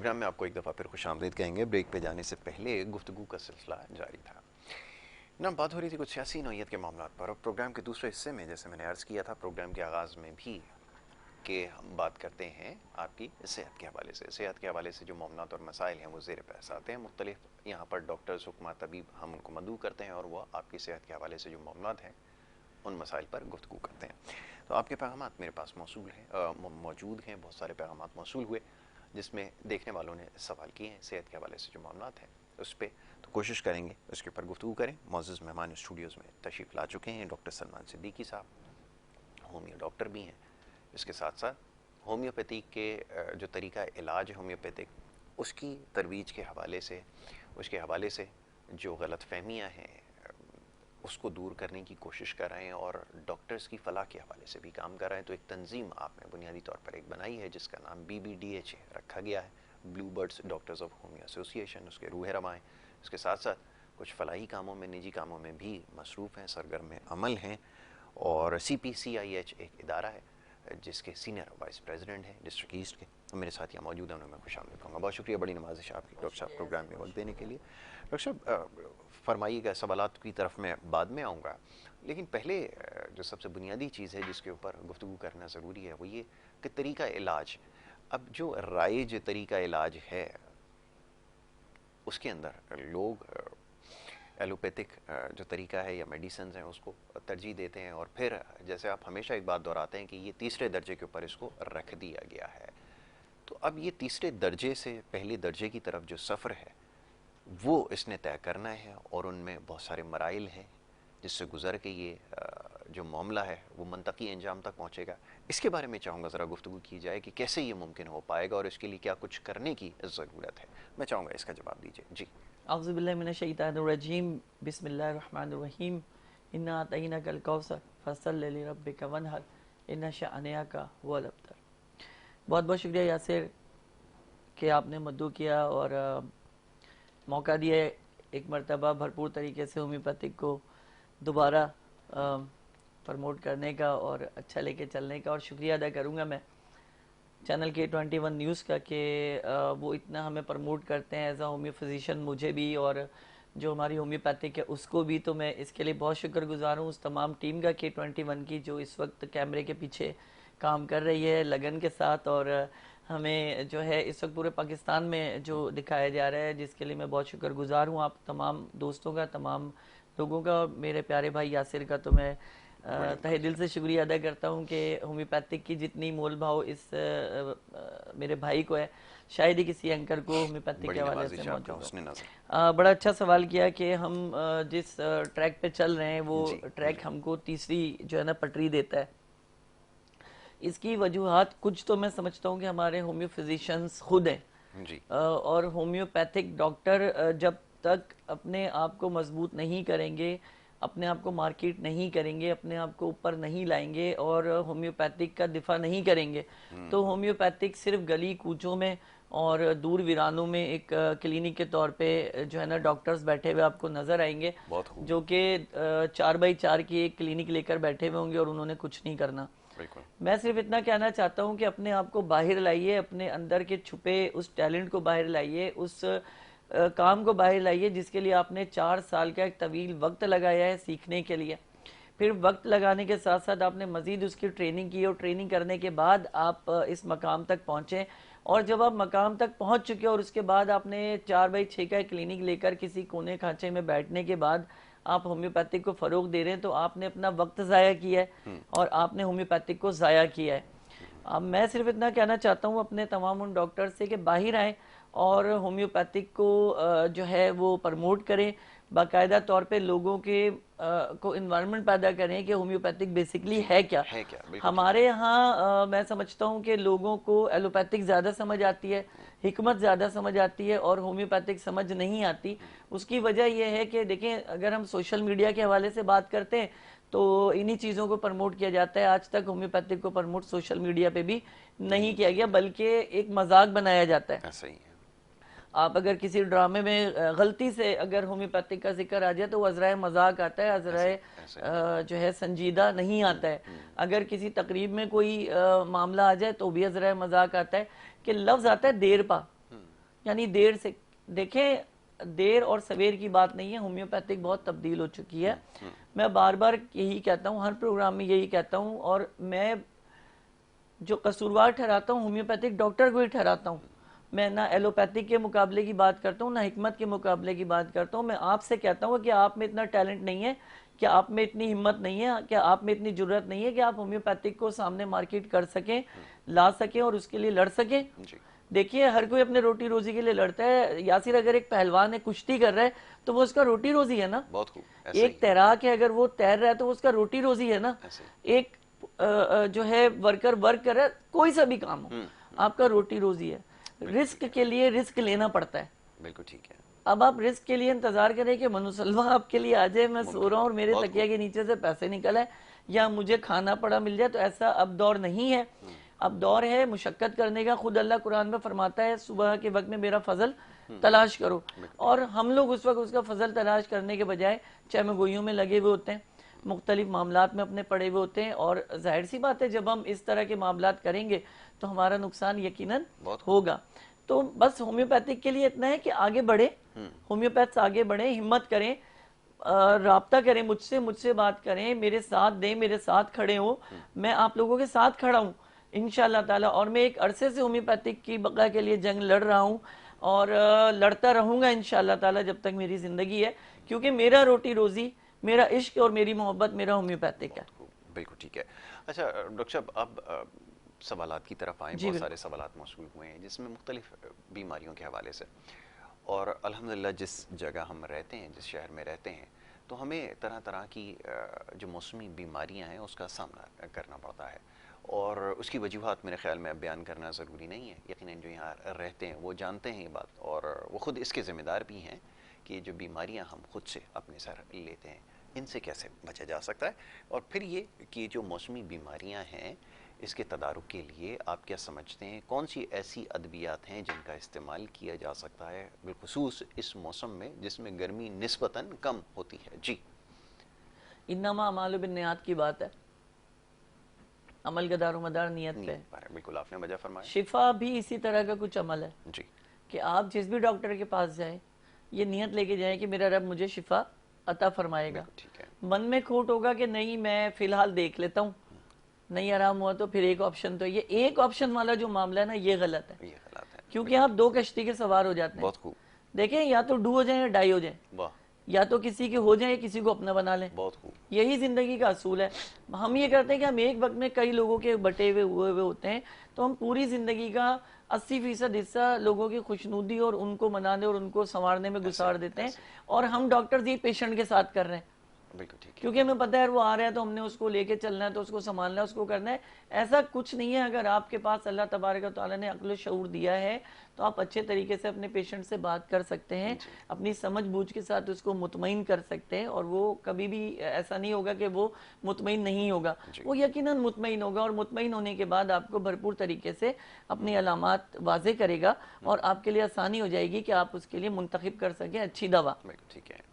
Programme में आपको एक दफ़ा फिर खुशामदीद कहेंगे। ब्रेक पे जाने से पहले गुफ्तगू का सिलसिला जारी था ना, बात हो रही थी कुछ सियासी नौयत के मामलों पर। और प्रोग्राम के दूसरे हिस्से में जैसे मैंने अर्ज़ किया था प्रोग्राम के आगाज़ में भी कि हम बात करते हैं आपकी सेहत के हवाले से। सेहत के हवाले से जो मामलात और मसाइल हैं वो ज़ेर बहस आते हैं। मुख्तलिफ यहाँ पर डॉक्टर्स, हुक्मा, तबीब हम उनको मदऊ करते हैं और वह आपकी सेहत के हवाले से जो मामलात हैं उन मसाइल पर गुफ्तगू करते हैं। तो आपके पैगामात मेरे पास मौजूद हैं। बहुत सारे पैगामात मौसूल हुए जिसमें देखने वालों ने सवाल किए हैं सेहत के हवाले से जो मामलात हैं उस पर। तो कोशिश करेंगे उसके ऊपर गुफ्तगू करें। मौजूद मेहमान स्टूडियोज़ में तशरीफ़ ला चुके हैं डॉक्टर सलमान सिद्दीकी साहब, होमियो डॉक्टर भी हैं। इसके साथ साथ होम्योपैथी के जो तरीका इलाज है होम्योपैथिक, उसकी तरवीज के हवाले से, उसके हवाले से जो गलत फहमियाँ हैं उसको दूर करने की कोशिश कर रहे हैं और डॉक्टर्स की फलाह के हवाले से भी काम कर रहे हैं। तो एक तंजीम आपने बुनियादी तौर पर एक बनाई है जिसका नाम BBDH रखा गया है, blue birds doctors of homeo association. उसके रूह रवां हैं। इसके साथ साथ कुछ फलाही कामों में, निजी कामों में भी मसरूफ़ हैं, सरगर्म अमल हैं। और CPCIH एक इदारा है जिसके सीनियर वाइस प्रेसिडेंट हैं डिस्ट्रिक्ट ईस्ट के। तो मेरे साथ यहाँ मौजूद हैं, उन्हें मैं खुशामदीद कहूँगा। बहुत शुक्रिया, बड़ी नवाजिश आपकी डॉक्टर साहब प्रोग्राम में वक्त देने के लिए। डॉक्टर साहब फरमाइएगा, सवालात की तरफ मैं बाद में आऊँगा, लेकिन पहले जो सबसे बुनियादी चीज़ है जिसके ऊपर गुफ्तगू करना ज़रूरी है वो ये कि तरीका इलाज, अब जो राइज तरीका इलाज है उसके अंदर लोग एलोपैथिक जो तरीका है या मेडिसिन हैं उसको तरजीह देते हैं और फिर जैसे आप हमेशा एक बात दोहराते हैं कि ये तीसरे दर्जे के ऊपर इसको रख दिया गया है। तो अब ये तीसरे दर्जे से पहले दर्जे की तरफ जो सफ़र है वो इसने तय करना है और उनमें बहुत सारे मराइल हैं जिससे गुजर के ये जो मामला है वो मंतकी अंजाम तक पहुँचेगा। इसके बारे में चाहूँगा ज़रा गुफ्तगू की जाए कि कैसे ये मुमकिन हो पाएगा और इसके लिए क्या कुछ करने की ज़रूरत है। मैं चाहूँगा इसका जवाब दीजिए जी। औज़ुबिल्लाहि मिनश्शैतानिर्रजीम, बिस्मिल्लाहिर्रहमानिर्रहीम, इन्ना अतैनाकल कौसर फसल्लि लिरब्बिका वनहर, इन्ना शानिअका हुवल अब्तर। बहुत बहुत शुक्रिया यासिर कि आपने मद्दू किया और मौका दिया एक मरतबा भरपूर तरीके से होम्योपैथिक को दोबारा प्रमोट करने का और अच्छा लेके चलने का। और शुक्रिया अदा करूँगा मैं चैनल K21 न्यूज़ का कि वो इतना हमें प्रमोट करते हैं एज अ होम्यो फिजिशियन, मुझे भी और जो हमारी होम्योपैथिक है उसको भी। तो मैं इसके लिए बहुत शुक्रगुजार हूँ उस तमाम टीम का K21 की जो इस वक्त कैमरे के पीछे काम कर रही है लगन के साथ और हमें जो है इस वक्त पूरे पाकिस्तान में जो दिखाया जा रहा है, जिसके लिए मैं बहुत शुक्रगुजार हूँ आप तमाम दोस्तों का, तमाम लोगों का। मेरे प्यारे भाई यासिर का तो मैं तहे दिल से शुक्रिया अदा करता हूँ कि होम्योपैथिक की जितनी मोल भाव इस मेरे भाई को है शायद ही किसी एंकर को होम्योपैथिक के हवाले से मौजूद हो। बड़ा अच्छा सवाल किया कि हम जिस ट्रैक पे चल रहे हैं वो ट्रैक हमको तीसरी जो है ना पटरी देता है। इसकी वजूहात कुछ तो मैं समझता हूँ कि हमारे होम्यो फिजिशियंस खुद हैं जी। और होम्योपैथिक डॉक्टर जब तक अपने आप को मजबूत नहीं करेंगे, अपने आप को मार्केट नहीं करेंगे, अपने आप को ऊपर नहीं लाएंगे और होम्योपैथिक का दिफा नहीं करेंगे तो होम्योपैथिक सिर्फ गली कूचों में और दूर वीरानों में एक क्लिनिक के तौर पे जो है ना डॉक्टर्स बैठे हुए आपको नजर आएंगे जो कि 4x4 की एक क्लिनिक लेकर बैठे हुए होंगे और उन्होंने कुछ नहीं करना। मैं सिर्फ इतना कहना चाहता हूं कि अपने आप को बाहर लाइए, अपने अंदर के छुपे उस टैलेंट को बाहर लाइए, उस काम को बाहर लाइए जिसके लिए आपने 4 साल का एक तवील वक्त लगाया है सीखने के लिए। फिर वक्त लगाने के साथ साथ आपने मजीद उसकी ट्रेनिंग की और ट्रेनिंग करने के बाद आप इस मकाम तक पहुंचे और जब आप मकाम तक पहुंच चुके और उसके बाद आपने 4x6 का क्लिनिक लेकर किसी कोने खांचे में बैठने के बाद आप होम्योपैथिक को फरोग दे रहे हैं तो आपने अपना वक्त ज़ाया किया है और आपने होम्योपैथिक को ज़ाया किया है। अब मैं सिर्फ इतना कहना चाहता हूँ अपने तमाम उन डॉक्टर से कि बाहर आएँ और होम्योपैथिक को जो है वो प्रमोट करें, बाकायदा तौर पे लोगों के को इन्वायरमेंट पैदा करें कि होम्योपैथिक बेसिकली है क्या। हमारे यहाँ मैं समझता हूँ कि लोगों को एलोपैथिक ज़्यादा समझ आती है, हिकमत ज़्यादा समझ आती है और होम्योपैथिक समझ नहीं आती। उसकी वजह यह है कि देखें, अगर हम सोशल मीडिया के हवाले से बात करते हैं तो इन्हीं चीज़ों को प्रमोट किया जाता है। आज तक होम्योपैथिक को प्रमोट सोशल मीडिया पे भी नहीं किया गया बल्कि एक मजाक बनाया जाता है। ऐसा ही है। आप अगर किसी ड्रामे में गलती से अगर होम्योपैथिक का जिक्र आ जाए तो अजराए मजाक आता है, अजराए जो है संजीदा नहीं आता है। अगर किसी तकरीब में कोई मामला आ जाए तो भी अजराए मजाक आता है कि लफ्ज आता है देर पा। यानी देर से, देखें देर और सवेर की बात नहीं है, होम्योपैथिक बहुत तब्दील हो चुकी है। मैं बार बार यही कहता हूँ, हर प्रोग्राम में यही कहता हूँ, और मैं जो कसूरवार ठहराता हूँ होम्योपैथिक डॉक्टर को ही ठहराता हूँ। मैं ना एलोपैथिक के मुकाबले की बात करता हूँ, ना हिकमत के मुकाबले की बात करता हूँ। मैं आपसे कहता हूँ कि आप में इतना टैलेंट नहीं है, क्या आप में इतनी हिम्मत नहीं है, क्या आप में इतनी जरूरत नहीं है कि आप होम्योपैथिक को सामने मार्केट कर सकें, ला सकें और उसके लिए लड़ सकें। देखिए हर कोई अपने रोटी रोजी के लिए लड़ता है। यासिर अगर एक पहलवान है, कुश्ती कर रहा है, तो वो उसका रोटी रोजी है ना। बहुत खूब। एक तैराक है, अगर वो तैर रहा है तो वो उसका रोटी रोजी है ना। एक जो है वर्कर वर्क कर रहा है, कोई सा भी काम हो, आपका रोटी रोजी है। रिस्क के लिए रिस्क लेना पड़ता है। बिल्कुल ठीक है। अब आप रिस्क के लिए इंतजार करें कि मनुसलवा आपके लिए आ जाए, मैं सो रहा हूँ और मेरे तकिया के नीचे से पैसे निकल आए, या मुझे खाना पड़ा मिल जाए, तो ऐसा अब दौर नहीं है। अब दौर है मुशक्कत करने का। खुद अल्लाह कुरान में फरमाता है, सुबह के वक्त में मेरा फजल तलाश करो। और हम लोग उस वक्त उसका फजल तलाश करने के बजाय चमगोइयों में लगे हुए होते हैं, मुख्तलिफ मामलात में अपने पड़े हुए होते हैं। और जाहिर सी बात है, जब हम इस तरह के मामलात करेंगे तो हमारा नुकसान यकीनन होगा। तो बस होम्योपैथिक के लिए इतना है कि आगे बढ़े, होम्योपैथ्स आगे बढ़े, हिम्मत करें, राब्ता करें मुझसे, मुझसे बात करें, मेरे साथ दें, मेरे साथ खड़े हो। मैं आप लोगों के साथ खड़ा हूँ इंशाअल्लाह ताला। और मैं एक अरसे से होम्योपैथिक की बका के लिए जंग लड़ रहा हूँ, और लड़ता रहूँगा इंशाअल्लाह ताला जब तक मेरी ज़िंदगी है, क्योंकि मेरा रोटी रोज़ी, मेरा इश्क और मेरी मोहब्बत मेरा होम्योपैथिक है। बिल्कुल ठीक है। अच्छा डॉक्टर साहब, अब सवालात की तरफ आए। बहुत सारे सवालात मौसूल हुए हैं जिसमें मुख्तलिफ बीमारियों के हवाले से, और अल्हम्दुलिल्लाह जिस जगह हम रहते हैं, जिस शहर में रहते हैं, तो हमें तरह तरह की जो मौसमी बीमारियां हैं उसका सामना करना पड़ता है, और उसकी वजूहात मेरे ख्याल में अब बयान करना ज़रूरी नहीं है। यकीनन जो यहाँ रहते हैं वो जानते हैं ये बात, और वो ख़ुद इसके ज़िम्मेदार भी हैं कि जो बीमारियां हम खुद से अपने सर लेते हैं, इनसे कैसे बचा जा सकता है। और फिर ये कि जो मौसमी बीमारियां हैं, इसके तदारुक के लिए आप क्या समझते हैं, कौन सी ऐसी अद्वियात हैं जिनका इस्तेमाल किया जा सकता है, बिलखुसूस इस मौसम में जिसमें गर्मी निस्बतन कम होती है। जी। इन्नमा अमालु बिन्नियात की बात है, अमल का दारोमदार नियत पे है। बिल्कुल आपने वजह फरमाया। शिफा भी इसी तरह का कुछ अमल है जी, कि आप जिस भी डॉक्टर के पास जाएं, ये नियत लेके जाएं कि मेरा रब मुझे शिफा अता फरमाएगा। ठीक है। मन में खोट होगा कि नहीं मैं फिलहाल देख लेता हूँ, नहीं आराम हुआ तो फिर एक ऑप्शन, तो ये एक ऑप्शन वाला जो मामला है ना, ये गलत है। ये गलत है, क्योंकि आप दो कश्ती के सवार हो जाते हैं। बहुत खूब। देखें, या तो डू हो जाए या डाई हो जाए, या तो किसी के हो जाए या किसी को अपना बना लें। बहुत खूब। यही जिंदगी का असूल है। हम ये करते हैं कि हम एक वक्त में कई लोगों के बटे हुए होते हैं, तो हम पूरी जिंदगी का 80% हिस्सा लोगों की खुशनुदी और उनको मनाने और उनको संवारने में गुजार देते हैं, और हम डॉक्टर्स ये पेशेंट के साथ कर रहे हैं। बिल्कुल ठीक है। क्योंकि हमें पता है वो आ रहा है तो हमने उसको लेके चलना है, तो उसको संभालना है, उसको करना है। ऐसा कुछ नहीं है। अगर आपके पास अल्लाह तबारक व तआला ने अक्ल शऊर दिया है, तो आप अच्छे तरीके से अपने पेशेंट से बात कर सकते हैं, अपनी समझ बूझ के साथ उसको मुतमईन कर सकते हैं, और वो कभी भी ऐसा नहीं होगा कि वो मुतमईन नहीं होगा, वो यकीनन मुतमईन होगा। और मुतमईन होने के बाद आपको भरपूर तरीके से अपनी अलामात वाजे करेगा, और आपके लिए आसानी हो जाएगी कि आप उसके लिए मुंतखब कर सकें अच्छी दवा। ठीक है।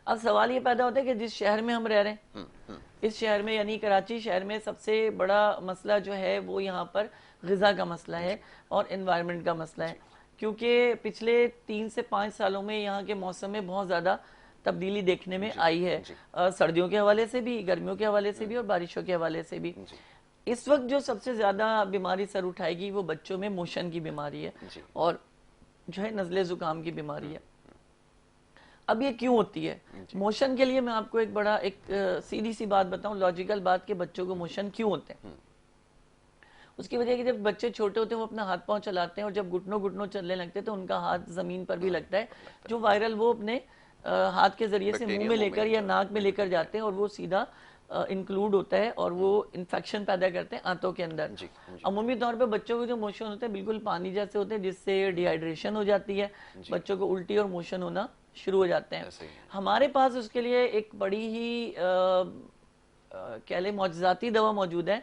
अब सवाल ये पैदा होता है कि जिस शहर में हम रह रहे हैं, इस शहर में यानी कराची शहर में सबसे बड़ा मसला जो है वो यहाँ पर ग़िज़ा का मसला है और एनवायरनमेंट का मसला है। क्योंकि पिछले 3 से 5 सालों में यहाँ के मौसम में बहुत ज़्यादा तब्दीली देखने में आई है, सर्दियों के हवाले से भी, गर्मियों के हवाले से भी, और बारिशों के हवाले से भी। इस वक्त जो सबसे ज़्यादा बीमारी सर उठाएगी वो बच्चों में मोशन की बीमारी है, और जो है नज़ले ज़ुकाम की बीमारी है। अब ये क्यों होती है? मोशन के लिए मैं आपको एक सीधी सी बात बताऊं, लॉजिकल बात, कि बच्चों को मोशन क्यों होते हैं। उसकी वजह कि जब बच्चे छोटे होते हैं वो अपना हाथ पांव चलाते हैं, और जब घुटनों घुटनों चलने लगते हैं तो उनका हाथ जमीन पर भी लगता है। जो वायरल वो अपने हाथ के जरिए से मुंह में लेकर या नाक में लेकर जाते हैं, और वो सीधा इंक्लूड होता है, और वो इन्फेक्शन पैदा करते हैं आंतों के अंदर। अमूमी तौर पे बच्चों के जो मोशन होते हैं बिल्कुल पानी जैसे होते हैं, जिससे डिहाइड्रेशन हो जाती है, बच्चों को उल्टी और मोशन होना शुरू हो जाते हैं। हमारे पास उसके लिए एक बड़ी ही कह ले मौजज़ाती दवा मौजूद है,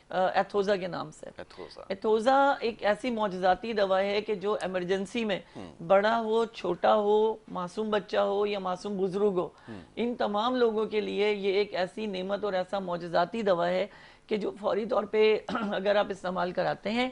एथोजा के नाम से। एथोजा एक ऐसी मौजज़ाती दवा है कि जो इमरजेंसी में, बड़ा हो, छोटा हो, मासूम बच्चा हो या मासूम बुजुर्ग हो, इन तमाम लोगों के लिए ये एक ऐसी नेमत और ऐसा मौजज़ाती दवा है कि जो फौरी तौर पे अगर आप इस्तेमाल कराते हैं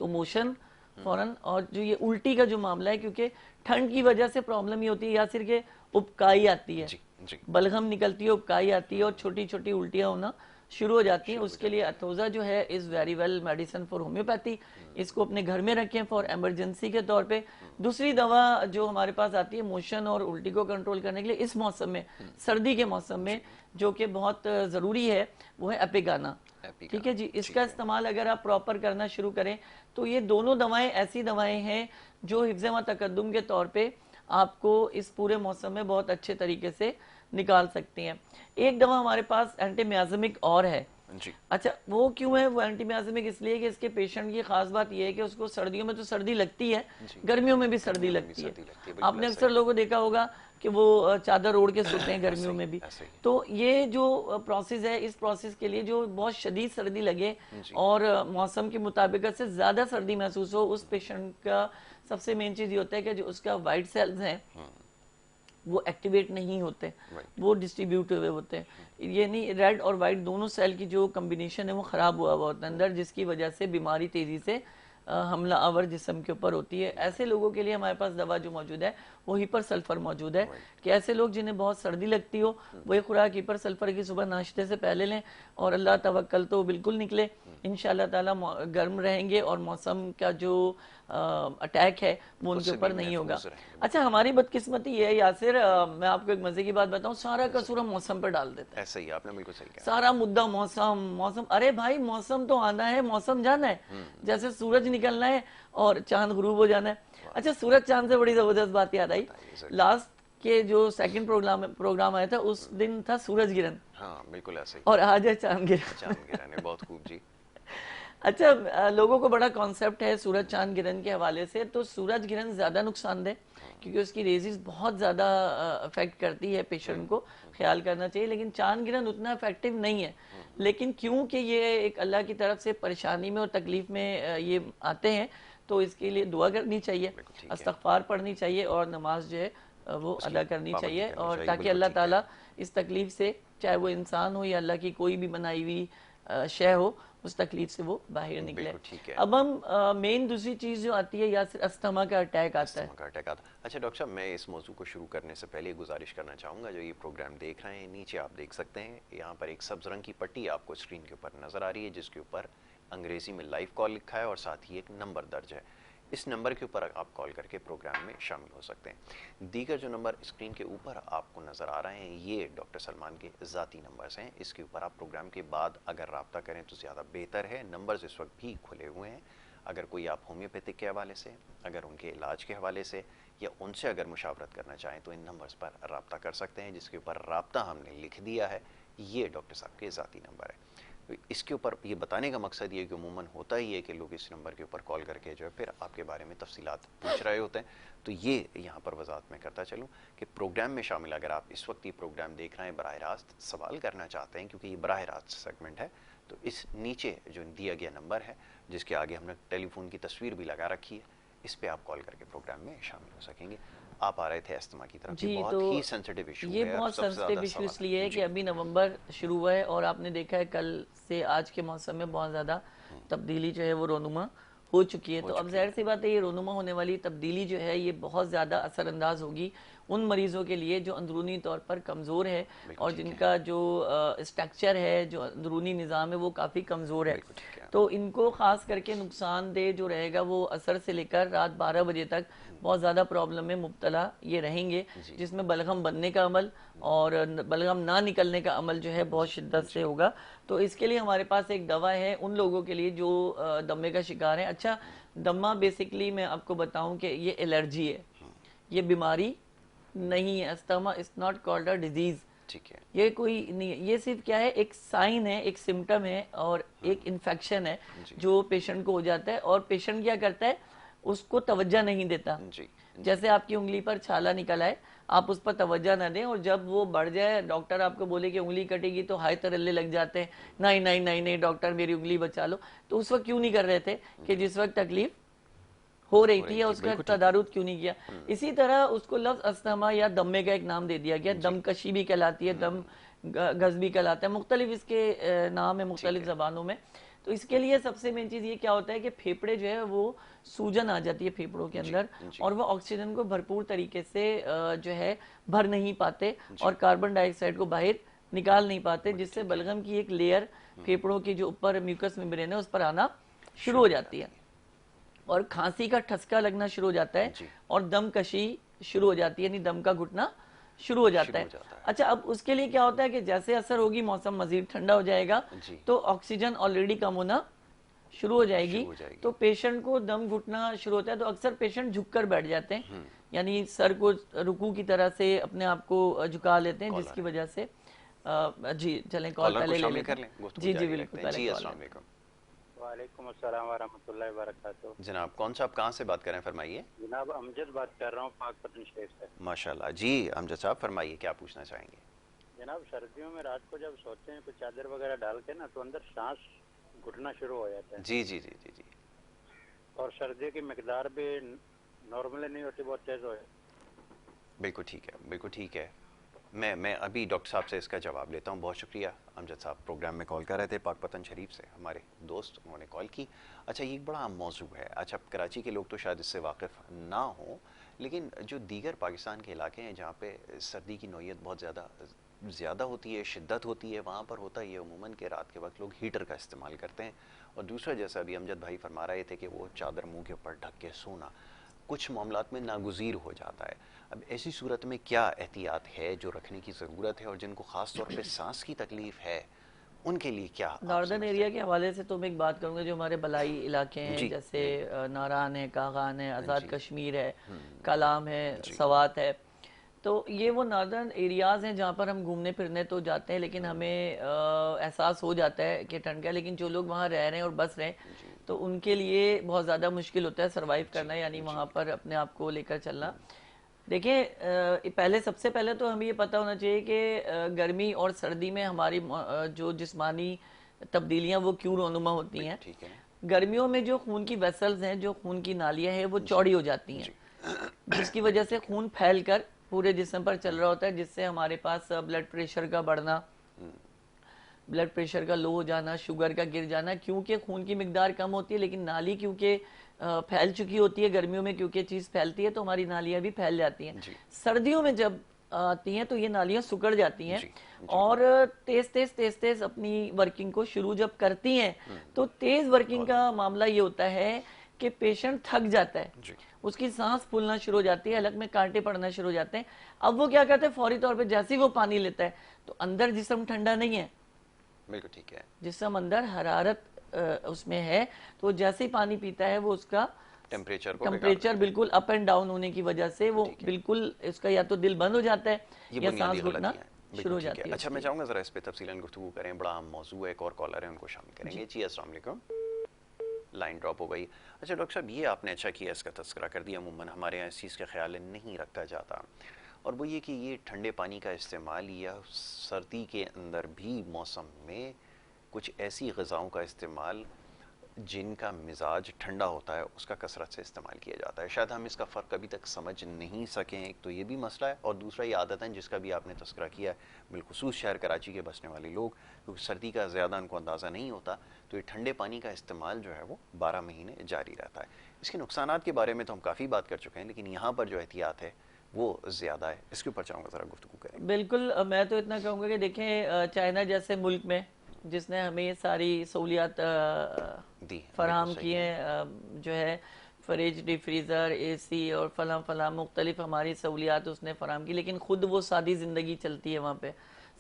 तो मोशन फौरन। और जो ये उल्टी का जो मामला है, क्योंकि ठंड की वजह से प्रॉब्लम ये होती है, या सिर के उबकाई आती है, जी जी बलगम निकलती है, उबकाई आती है और छोटी छोटी उल्टियां होना शुरू हो जाती हैं। उसके लिए अथोजा जो है is very well medicine for homeopathy. इसको अपने घर में रखें फॉर इमरजेंसी के तौर पे। दूसरी दवा जो हमारे पास आती है मोशन और उल्टी को कंट्रोल करने के लिए इस मौसम में, सर्दी के मौसम में, जो कि बहुत ज़रूरी है, वो है एपिगाना। ठीक है जी, इसका इस्तेमाल अगर आप प्रॉपर करना शुरू करें तो ये दोनों दवाएं ऐसी दवाएं हैं जो हिफ्ज़ व तकद्दुम के तौर पे आपको इस पूरे मौसम में बहुत अच्छे तरीके से निकाल सकती हैं। एक दवा हमारे पास एंटीमियाज़मिक और है जी। अच्छा, वो क्यों है? वो एंटीमियाज़मिक इसलिए कि इसके पेशेंट की खास बात यह है कि उसको सर्दियों में तो सर्दी लगती है, गर्मियों में भी सर्दी लगती है। आपने अक्सर लोगों को देखा होगा कि वो चादर ओढ़ के सोते हैं गर्मियों में भी। तो ये जो प्रोसेस है, इस प्रोसेस के लिए जो बहुत शदीद सर्दी लगे और मौसम के मुताबिकत से ज़्यादा सर्दी महसूस हो, उस पेशेंट का सबसे मेन चीज़ ये होता है कि जो उसका वाइट सेल्स हैं वो एक्टिवेट नहीं होते, वो डिस्ट्रीब्यूट हुए होते हैं। ये नहीं, रेड और वाइट दोनों सेल की जो कम्बिनेशन है वो ख़राब हुआ होता है अंदर, जिसकी वजह से बीमारी तेज़ी से हमला आवर जिस्म के ऊपर होती है। ऐसे लोगों के लिए हमारे पास दवा जो मौजूद है वो हिपर सल्फर मौजूद है कि ऐसे लोग जिन्हें बहुत सर्दी लगती हो वो एक खुराक हिपर सल्फर की सुबह नाश्ते से पहले लें और अल्लाह तवक्कल तो बिल्कुल निकले, इंशाल्लाह ताला गर्म रहेंगे और मौसम का जो अटैक है वो उनके ऊपर नहीं होगा। अच्छा, हमारी बदकिस्मती ये है यासिर, मैं आपको एक मजे की बात बताऊं, सारा कसूर हम मौसम पर डाल देते हैं। ऐसा ही, आपने बिल्कुल सही कहा। सारा मुद्दा मौसम मौसम, अरे भाई मौसम तो आना है, मौसम जाना है, जैसे सूरज निकलना है और चांद गुरूब हो जाना है। अच्छा, सूरज चांद से बड़ी जबरदस्त बात याद आई, लास्ट के जो सेकंड प्रोग्राम आया था उस दिन था सूरज गिरन। हाँ बिल्कुल ऐसे ही। और आज है चांद गिरन। चांद गिरन है, बहुत खूब जी। अच्छा, लोगों को बड़ा कॉन्सेप्ट है सूरज चांद गिरन के हवाले से, तो सूरज गिरन ज़्यादा नुकसानदेह क्योंकि उसकी रेजिस बहुत ज़्यादा अफेक्ट करती है, पेशेंट को ख्याल करना चाहिए। लेकिन चांद गिरन उतना इफेक्टिव नहीं है, लेकिन क्योंकि ये एक अल्लाह की तरफ से परेशानी में और तकलीफ में ये आते हैं, तो इसके लिए दुआ करनी चाहिए, इस्तग़फ़ार पढ़नी चाहिए और नमाज जो है वो अदा करनी चाहिए, और ताकि अल्लाह ताला इस तकलीफ से, चाहे वो इंसान हो या अल्लाह की कोई भी बनाई हुई शय हो, उस तकलीफ से वो बाहर निकले। अब हम मेन दूसरी चीज़ जो आती है या सिर्फ अस्थमा का अटैक आता है। अच्छा डॉक्टर साहब, मैं इस मौजू को शुरू करने से पहले गुजारिश करना चाहूँगा, जो ये प्रोग्राम देख रहे हैं नीचे आप देख सकते हैं यहाँ पर एक सब्ज रंग की पट्टी आपको स्क्रीन के ऊपर नज़र आ रही है, जिसके ऊपर अंग्रेज़ी में लाइव कॉल लिखा है और साथ ही एक नंबर दर्ज है। इस नंबर के ऊपर आप कॉल करके प्रोग्राम में शामिल हो सकते हैं। दीगर जो नंबर स्क्रीन के ऊपर आपको नज़र आ रहे हैं ये डॉक्टर सलमान के ज़ाती नंबर्स हैं। इसके ऊपर आप प्रोग्राम के बाद अगर रब्ता करें तो ज़्यादा बेहतर है। नंबर्स इस वक्त भी खुले हुए हैं। अगर कोई आप होम्योपैथिक के हवाले से, अगर उनके इलाज के हवाले से या उनसे अगर मुशावरत करना चाहें तो इन नंबर्स पर रब्ता कर सकते हैं, जिसके ऊपर रब्ता हमने लिख दिया है। ये डॉक्टर साहब के ज़ाती नंबर है। तो इसके ऊपर ये बताने का मकसद ये कि उमूमन होता ही है कि लोग इस नंबर के ऊपर कॉल करके जो है फिर आपके बारे में तफसीलात पूछ रहे होते हैं। तो ये यहाँ पर वजाहत में करता चलूँ कि प्रोग्राम में शामिल, अगर आप इस वक्त ये प्रोग्राम देख रहे हैं, बराह रास्त सवाल करना चाहते हैं, क्योंकि ये बराह रास्त सेगमेंट है, तो इस नीचे जो दिया गया नंबर है जिसके आगे हमने टेलीफोन की तस्वीर भी लगा रखी है, इस पर आप कॉल करके प्रोग्राम में शामिल हो सकेंगे। आप आ रहे थे अस्थमा की तरफ। जी, बहुत तो ही सेंसिटिव इशू है, ये बहुत सेंसिटिव इशू इसलिए है कि अभी नवंबर शुरू हुआ है और आपने देखा है कल से आज के मौसम में बहुत ज़्यादा तब्दीली जो है वो रोनुमा हो चुकी है। तो अब जाहिर सी बात है ये रोनुमा होने वाली तब्दीली जो है ये बहुत ज़्यादा असरअंदाज होगी उन मरीज़ों के लिए जो अंदरूनी तौर पर कमज़ोर है और जिनका जो स्ट्रक्चर है, जो अंदरूनी निज़ाम है वो काफ़ी कमज़ोर है। तो इनको ख़ास करके नुकसानदेह जो रहेगा वो असर से लेकर रात 12 बजे तक बहुत ज़्यादा प्रॉब्लम में मुब्तला ये रहेंगे, जिसमें बलगम बनने का अमल और बलगम ना निकलने का अमल जो है बहुत शिद्दत से होगा। तो इसके लिए हमारे पास एक दवा है उन लोगों के लिए जो दमे का शिकार है। अच्छा, दमा बेसिकली मैं आपको बताऊं कि ये एलर्जी है, ये बीमारी नहीं है। Asthma is not called a disease, ठीक है, ये कोई नहीं है, ये सिर्फ क्या है, एक साइन है, एक सिम्टम है और एक इन्फेक्शन है जो पेशेंट को हो जाता है और पेशेंट क्या करता है, उसको तवज्जो नहीं देता। जैसे आपकी उंगली पर छाला निकल आए, आप उस पर तवज्जो ना दें और जब वो बढ़ जाए, डॉक्टर आपको बोले कि उंगली कटेगी तो हाय तरल्ले लग जाते हैं, नहीं नहीं नहीं नहीं डॉक्टर मेरी उंगली बचा लो। तो उस वक्त क्यों नहीं कर रहे थे कि जिस वक्त तकलीफ हो रही थी, या उसका तदारुत क्यों नहीं किया। इसी तरह उसको लफ्ज अस्थमा या दमे का एक नाम दे दिया गया, दमकशी भी कहलाती है, दम गज भी कहलाता है, मुख्तलिफ इसके नाम है मुख्तलिफ ज़बानों में। तो इसके लिए सबसे मेन चीज ये क्या होता है कि फेफड़े जो है वो सूजन आ जाती है फेफड़ों के अंदर, जी। और वो ऑक्सीजन को भरपूर तरीके से जो है भर नहीं पाते जी। और कार्बन डाइऑक्साइड को बाहर निकाल नहीं पाते, जिससे ठीक है। बलगम की एक लेयर फेफड़ों की जो ऊपर म्यूकस मेम्ब्रेन है उस पर आना शुरू हो जाती है, और खांसी का ठसका लगना शुरू हो जाता है, जी। और दम कशी शुरू हो जाती है, यानी दम का घुटना शुरू हो जाता है। अच्छा, अब उसके लिए क्या होता है कि जैसे असर होगी, मौसम मजीद ठंडा हो जाएगा जी। तो ऑक्सीजन ऑलरेडी कम होना शुरू हो जाएगी, तो पेशेंट को दम घुटना शुरू होता है, तो अक्सर पेशेंट झुककर बैठ जाते हैं, यानी सर को रुकू की तरह से अपने आप को झुका लेते हैं, जिसकी वजह से जी चलें कॉल पहले ले लेते हैं। जी जी बिल्कुल, पहले कॉल है। वालेकुम अस्सलाम वरहमतुल्लाहि वबरकातुहू। जनाब कौन सा, आप कहाँ से बात कर रहे हैं, फरमाइए। जनाब अमजद बात कर रहा हूँ पाकपतन शरीफ से। माशाल्लाह जी अमजद साहब, फरमाइए क्या पूछना चाहेंगे। जनाब सर्दियों में रात को जब सोते हैं कुछ चादर वगैरह डाल के ना, तो अंदर सांस घुटना शुरू हो जाता है। जी जी जी जी जी। और सर्दी की मकदार भी नॉर्मल नहीं होती, बहुत तेज हो जाती। बिल्कुल ठीक है, बिल्कुल ठीक है। मैं अभी डॉक्टर साहब से इसका जवाब लेता हूँ। बहुत शुक्रिया अमजद साहब, प्रोग्राम में कॉल कर रहे थे पाकपतन शरीफ से, हमारे दोस्त, उन्होंने कॉल की। अच्छा, ये एक बड़ा आम मौजू है। अच्छा, कराची के लोग तो शायद इससे वाकिफ़ ना हो, लेकिन जो दीगर पाकिस्तान के इलाके हैं जहाँ पे सर्दी की नौयत बहुत ज़्यादा होती है, शिद्दत होती है, वहाँ पर होता ही है अमूमन के रात के वक्त लोग हीटर का इस्तेमाल करते हैं। और दूसरा, जैसा अभी अमजद भाई फरमा रहे थे कि वो चादर मुँह के ऊपर ढक के सोना कुछ मामलात में नागुज़ीर हो जाता है। अब ऐसी सूरत में क्या एहतियात है जो रखने की ज़रूरत है, और जिनको ख़ास तौर पे सांस की तकलीफ़ है उनके लिए क्या? नॉर्दर्न एरिया के हवाले से तो मैं एक बात करूँगा, जो हमारे बलाई इलाके हैं, जैसे नारान है, कागान है, आज़ाद कश्मीर है, कलाम है, सवात है, तो ये वो नॉर्दर्न एरियाज़ हैं जहाँ पर हम घूमने फिरने तो जाते हैं, लेकिन हमें एहसास हो जाता है कि ठंड का, लेकिन जो लोग वहाँ रह रहे हैं और बस रहे हैं तो उनके लिए बहुत ज़्यादा मुश्किल होता है सर्वाइव करना, यानी वहाँ पर अपने आप को लेकर चलना। देखिए, पहले सबसे पहले तो हमें ये पता होना चाहिए कि गर्मी और सर्दी में हमारी जो जिस्मानी तब्दीलियाँ वो क्यों रोनुमा होती हैं। गर्मियों में जो खून की वेसल्स हैं, जो खून की नालियाँ हैं, वो चौड़ी हो जाती हैं, जिसकी वजह से खून फैलकर पूरे जिस्म पर चल रहा होता है, जिससे हमारे पास ब्लड प्रेशर का बढ़ना, ब्लड प्रेशर का लो हो जाना, शुगर का गिर जाना, क्योंकि खून की मिकदार कम होती है, लेकिन नाली क्योंकि फैल चुकी होती है, गर्मियों में क्योंकि चीज़ फैलती है तो हमारी नालियाँ भी फैल जाती हैं। सर्दियों में जब आती हैं तो ये नालियाँ सिकुड़ जाती हैं, और तेज तेज अपनी वर्किंग को शुरू जब करती हैं, तो तेज वर्किंग का मामला ये होता है कि पेशेंट थक जाता है, उसकी सांस फूलना शुरू हो जाती है, हलक में कांटे पड़ना शुरू हो जाते हैं। अब वो क्या करते हैं, फौरी तौर पे जैसे ही वो पानी लेता है तो अंदर जिस्म ठंडा नहीं है, बिल्कुल ठीक है, जिस्म अंदर हरारत उसमें है, तो जैसे ही पानी पीता है वो उसका टेम्परेचर बिल्कुल अप एंड डाउन होने की वजह से वो बिल्कुल उसका या तो दिल बंद हो जाता है या सांस घुटना शुरू हो जाती है। अच्छा, मैं चाहूँगा ज़रा इस पे तफसीलन गुफ्तगू करें, बड़ा अहम मौजू है। एक और कॉलर है, उनको शामिल करेंगे। जी अस्सलाम वालेकुम। लाइन ड्रॉप हो गई। अच्छा डॉक्टर साहब, ये आपने अच्छा किया, इसका तस्करा कर दिया। अमूमन हमारे यहाँ इस चीज़ का ख्याल नहीं रखा जाता, और वो ये कि ये ठंडे पानी का इस्तेमाल या सर्दी के अंदर भी मौसम में कुछ ऐसी ग़िज़ाओं का इस्तेमाल जिनका मिजाज ठंडा होता है उसका कसरत से इस्तेमाल किया जाता है। शायद हम इसका फ़र्क अभी तक समझ नहीं सकें, एक तो ये भी मसला है, और दूसरा ये आदतन जिसका भी आपने तस्करा किया है, बिलखुसूस शहर कराची के बसने वाले लोग, क्योंकि सर्दी का ज़्यादा उनको अंदाज़ा नहीं होता, तो ये ठंडे पानी का इस्तेमाल जो है वो 12 महीने जारी रहता है। इसके नुकसानात के बारे में तो हम काफ़ी बात कर चुके हैं, लेकिन यहाँ पर जो एहतियात है वो ज़्यादा है। इसके ऊपर चाहूँगा ज़रा गुफ्तगू करें। बिल्कुल, मैं तो इतना कहूँगा कि देखें, चाइना जैसे मुल्क में जिसने हमें ये सारी सहूलियात फराहम की हैं, जो है फ्रिज, डीप फ्रीज़र, एसी और फला मुख्तलिफ हमारी सहूलियात उसने फराहम की, लेकिन ख़ुद वो सादी ज़िंदगी चलती है वहाँ पे।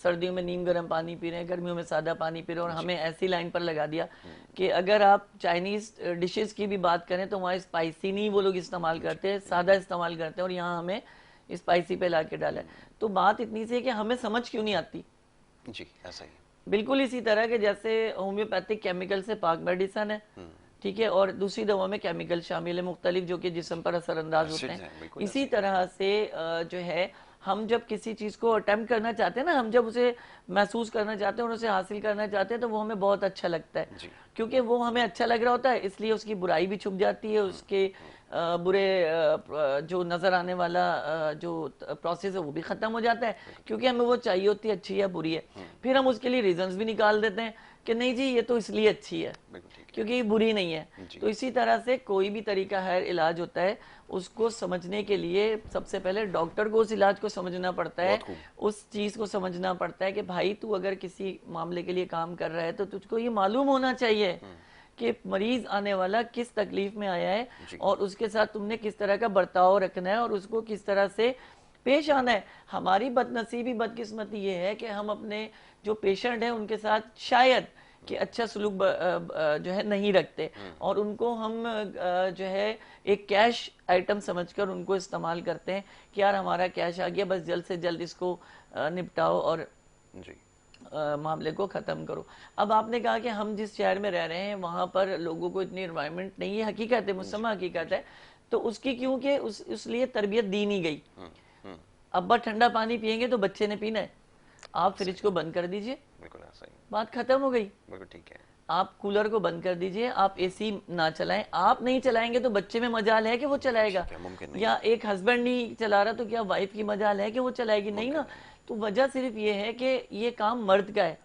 सर्दियों में नीम गर्म पानी पी रहे हैं, गर्मियों में सादा पानी पी रहे हैं, और हमें ऐसी लाइन पर लगा दिया कि अगर आप चाइनीज़ डिशेज़ की भी बात करें तो वहाँ स्पाइसी नहीं वो लोग इस्तेमाल करते हैं, सादा इस्तेमाल करते हैं, और यहाँ हमें स्पाइसी पे ला के डाला है। तो बात इतनी सी है कि हमें समझ क्यों नहीं आती। जी ऐसा ही, बिल्कुल इसी तरह के जैसे होम्योपैथिक केमिकल से पाक मेडिसन है, ठीक है, और दूसरी दवा में केमिकल शामिल है मुख्तलिफ, जो कि जिस्म पर असरअंदाज होते हैं। इसी तरह से जो है हम जब किसी चीज़ को अटेम्प्ट करना चाहते हैं ना, हम जब उसे महसूस करना चाहते हैं और उसे हासिल करना चाहते हैं, तो वो हमें बहुत अच्छा लगता है, क्योंकि वो हमें अच्छा लग रहा होता है, इसलिए उसकी बुराई भी छुप जाती है, उसके बुरे जो नज़र आने वाला जो प्रोसेस है वो भी ख़त्म हो जाता है, क्योंकि हमें वो चाहिए होती है अच्छी या बुरी है। फिर हम उसके लिए रीजंस भी निकाल देते हैं कि नहीं जी ये तो इसलिए अच्छी है क्योंकि ये बुरी नहीं है। तो इसी तरह से कोई भी तरीका है इलाज होता है, उसको समझने के लिए सबसे पहले डॉक्टर को उस इलाज को समझना पड़ता है, उस चीज़ को समझना पड़ता है कि भाई तू अगर किसी मामले के लिए काम कर रहा है तो तुझको ये मालूम होना चाहिए कि मरीज आने वाला किस तकलीफ में आया है और उसके साथ तुमने किस तरह का बर्ताव रखना है और उसको किस तरह से पेश आना है। हमारी बदनसीबी बदकिस्मती ये है कि हम अपने जो पेशेंट हैं उनके साथ शायद कि अच्छा सलूक जो है नहीं रखते और उनको हम जो है एक कैश आइटम समझकर उनको इस्तेमाल करते हैं कि यार हमारा कैश आ गया, बस जल्द से जल्द इसको निपटाओ और जी मामले को ख़त्म करो। अब आपने कहा कि हम जिस शहर में रह रहे हैं वहाँ पर लोगों को इतनी एनवायरनमेंट नहीं है, हकीकत है, मुसम्मा हकीकत है, तो उसकी क्योंकि उसलिए तरबियत दी नहीं गई। अब्बा ठंडा पानी पियेंगे तो बच्चे ने पीना है, आप फ्रिज को बंद कर दीजिए, बात खत्म हो गई। ठीक है, आप कूलर को बंद कर दीजिए, आप एसी ना चलाएं, आप नहीं चलाएंगे तो बच्चे में मजाल है कि वो चलाएगा, या एक हस्बैंड नहीं चला रहा तो क्या वाइफ की मजाल है कि वो चलाएगी? नहीं ना। तो वजह सिर्फ ये है कि ये काम मर्द का है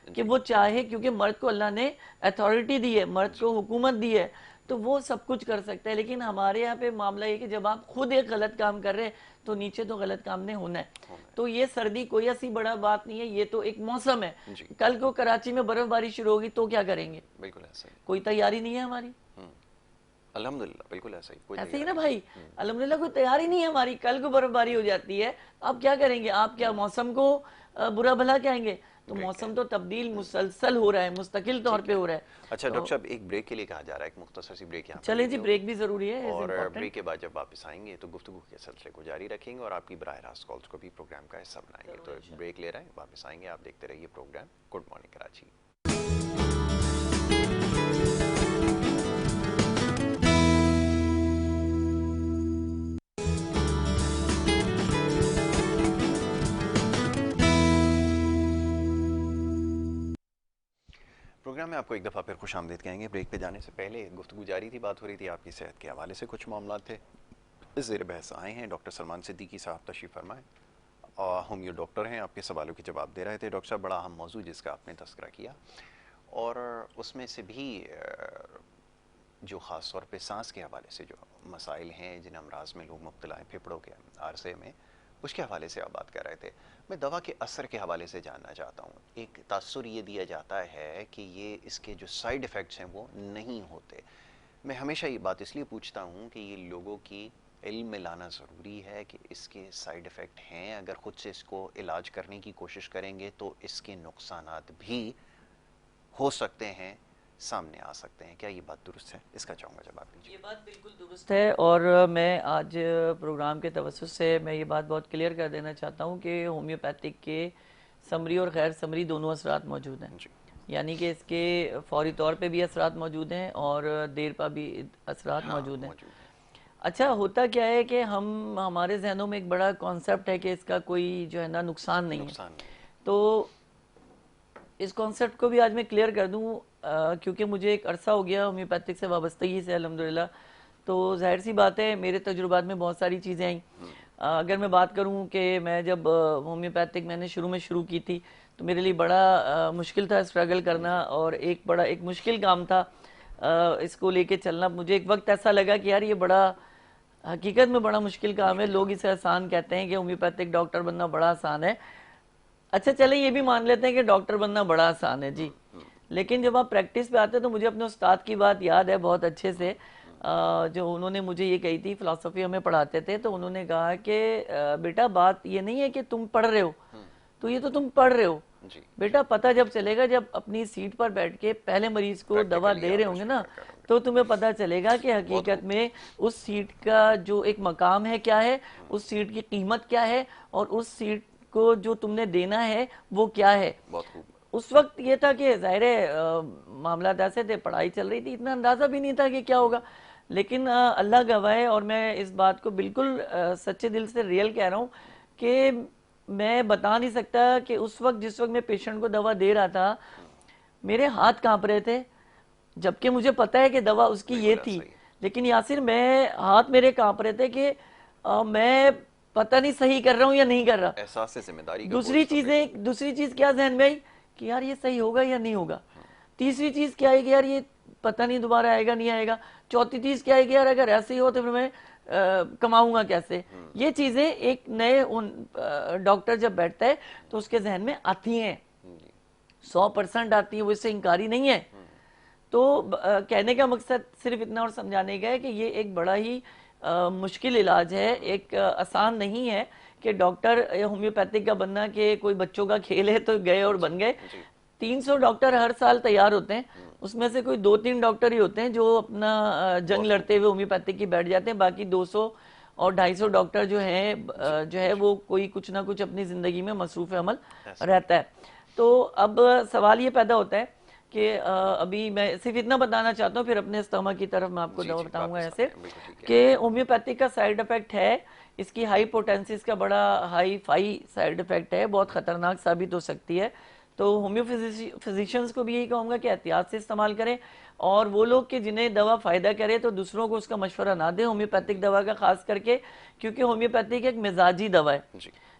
कि वो चाहे, क्योंकि मर्द को अल्लाह ने अथॉरिटी दी है, मर्द को हुकूमत दी है, तो वो सब कुछ कर सकता है। लेकिन हमारे यहाँ पे मामला ये कि जब आप खुद एक गलत काम कर रहे हैं तो नीचे तो गलत काम नहीं होना है। तो ये सर्दी कोई ऐसी बड़ा बात नहीं है, ये तो एक मौसम है। कल को कराची में बर्फबारी शुरू होगी तो क्या करेंगे? बिल्कुल ऐसा ही, कोई तैयारी नहीं है हमारी। अल्हम्दुलिल्लाह बिल्कुल ऐसा ही, ऐसे ही ना भाई, अल्हम्दुलिल्लाह कोई तैयारी नहीं है हमारी। कल को बर्फबारी हो जाती है, आप क्या करेंगे? आप क्या मौसम को बुरा भला कहेंगे? तो मौसम तो तब्दील मुसलसल हो रहा है, मुस्तकिल तौर पे हो रहा है। अच्छा डॉक्टर साहब, एक ब्रेक के लिए कहा जा रहा है, एक मुख्तसर सी ब्रेक यहाँ चले जी, ब्रेक भी जरूरी है और ब्रेक के बाद जब वापस आएंगे तो गुफ्तगू के सिलसिले को जारी रखेंगे और आपकी बराह रास्त कॉल्स को भी प्रोग्राम का हिस्सा बनाएंगे। तो ब्रेक ले रहे हैं, वापस आएंगे, आप देखते रहिए programme good morning Karachi. Programme में आपको एक दफ़ा फिर खुश आमदीद कहेंगे। ब्रेक पे जाने से पहले गुफ्तगू जारी थी, बात हो रही थी आपकी सेहत के हवाले से, कुछ मामला थे ज़ेर बहस आए हैं। डॉक्टर सलमान सिद्दीकी साहब तशरीफ़ फरमाएं, होमियो डॉक्टर हैं, आपके सवालों के जवाब दे रहे थे। डॉक्टर साहब, बड़ा अहम मौजू जिसका आपने तस्करा किया और उसमें से भी जो ख़ास तौर पे सांस के हवाले से जो मसाइल हैं, जिन अमराज में लोग मुब्तला हैं फेफड़ों के आरसे में, उसके हवाले से आप बात कर रहे थे। मैं दवा के असर के हवाले से जानना चाहता हूँ। एक तासुर ये दिया जाता है कि ये इसके जो साइड इफ़ेक्ट्स हैं वो नहीं होते। मैं हमेशा ये बात इसलिए पूछता हूँ कि ये लोगों की इल्म में लाना ज़रूरी है कि इसके साइड इफ़ेक्ट हैं। अगर ख़ुद से इसको इलाज करने की कोशिश करेंगे तो इसके नुकसानात भी हो सकते हैं, सामने आ सकते हैं। क्या ये बात दुरुस्त है? इसका चाहूँगा जवाब दीजिए। ये बात बिल्कुल दुरुस्त है और मैं आज प्रोग्राम के तवस्सुस से मैं ये बात बहुत क्लियर कर देना चाहता हूँ कि होम्योपैथिक के समरी और गैर समरी दोनों असरात मौजूद हैं। यानी कि इसके फौरी तौर पे भी असरात मौजूद हैं और देर पर भी असरात मौजूद हैं। अच्छा, होता क्या है कि हमारे जहनों में एक बड़ा कॉन्सेप्ट है कि इसका कोई जो है ना नुकसान नहीं है। तो इस कॉन्सेप्ट को भी आज मैं क्लियर कर दूँ, क्योंकि मुझे एक अरसा हो गया होम्योपैथिक से वाबस्तगी से अल्हम्दुलिल्लाह। तो जाहिर सी बात है मेरे तजुर्बात में बहुत सारी चीज़ें आई। अगर मैं बात करूं कि मैं जब होम्योपैथिक मैंने शुरू में शुरू की थी तो मेरे लिए बड़ा मुश्किल था स्ट्रगल करना और एक मुश्किल काम था इसको लेके चलना। मुझे एक वक्त ऐसा लगा कि यार ये बड़ा हकीकत में बड़ा मुश्किल काम है। लोग इसे आसान कहते हैं कि होम्योपैथिक डॉक्टर बनना बड़ा आसान है। अच्छा चले ये भी मान लेते हैं कि डॉक्टर बनना बड़ा आसान है जी, लेकिन जब आप प्रैक्टिस पे आते हैं तो मुझे अपने उस्ताद की बात याद है बहुत अच्छे से, जो उन्होंने मुझे ये कही थी, फ़िलासफ़ी हमें पढ़ाते थे, तो उन्होंने कहा कि बेटा बात ये नहीं है कि तुम पढ़ रहे हो, तो ये तो तुम पढ़ रहे हो बेटा, पता जब चलेगा जब अपनी सीट पर बैठ के पहले मरीज को दवा दे रहे होंगे ना, तो तुम्हें पता चलेगा कि हकीकत में उस सीट का जो एक मकाम है क्या है, उस सीट की कीमत क्या है और उस सीट को जो तुमने देना है वो क्या है। उस वक्त ये था कि ज़ाहिर है मामला ऐसे थे, पढ़ाई चल रही थी, इतना अंदाज़ा भी नहीं था कि क्या होगा। लेकिन अल्लाह गवाह है और मैं इस बात को बिल्कुल सच्चे दिल से रियल कह रहा हूँ कि मैं बता नहीं सकता कि उस वक्त जिस वक्त मैं पेशेंट को दवा दे रहा था मेरे हाथ कांप रहे थे, जबकि मुझे पता है कि दवा उसकी ये थी, लेकिन यासिर मैं हाथ मेरे कांप रहे थे कि मैं पता नहीं सही कर रहा हूँ या नहीं कर रहा। एहसास से जिम्मेदारी का दूसरी बोझ सामने से। दूसरी चीज क्या जहन में आई कि यार ये सही होगा या नहीं होगा। तीसरी चीज क्या है कि यार ये पता नहीं दोबारा आएगा नहीं आएगा। चौथी चीज क्या है कि यार अगर ऐसे ही हो तो फिर मैं कमाऊंगा कैसे। ये चीजें एक नए डॉक्टर जब बैठता है तो उसके जहन में आती हैं, 100% आती है, वो इससे इनकारी नहीं है। तो कहने का मकसद सिर्फ इतना और समझाने का है कि ये एक बड़ा ही मुश्किल इलाज है, एक आसान नहीं है कि डॉक्टर होम्योपैथिक का बनना कि कोई बच्चों का खेल है तो गए और बन गए। 300 डॉक्टर हर साल तैयार होते हैं, उसमें से कोई 2-3 डॉक्टर ही होते हैं जो अपना जंग लड़ते हुए होम्योपैथिक की बैठ जाते हैं। बाकी 200 और 250 डॉक्टर जो है वो कोई कुछ ना कुछ अपनी जिंदगी में मसरूफ अमल रहता है। तो अब सवाल ये पैदा होता है कि अभी मैं सिर्फ इतना बताना चाहता हूँ, फिर अपने इस्तेमा की तरफ मैं आपको दवा बताऊंगा ऐसे कि होम्योपैथिक का साइड इफेक्ट है, इसकी हाई पोटेंसिस का बड़ा हाई फाई साइड इफेक्ट है, बहुत खतरनाक साबित हो सकती है। तो होम्यो फिजिशियंस को भी यही कहूँगा कि एहतियात से इस्तेमाल करें, और वो लोग कि जिन्हें दवा फ़ायदा करे तो दूसरों को उसका मशवरा ना दें होम्योपैथिक दवा का, ख़ास करके क्योंकि होम्योपैथिक एक मिजाजी दवा है।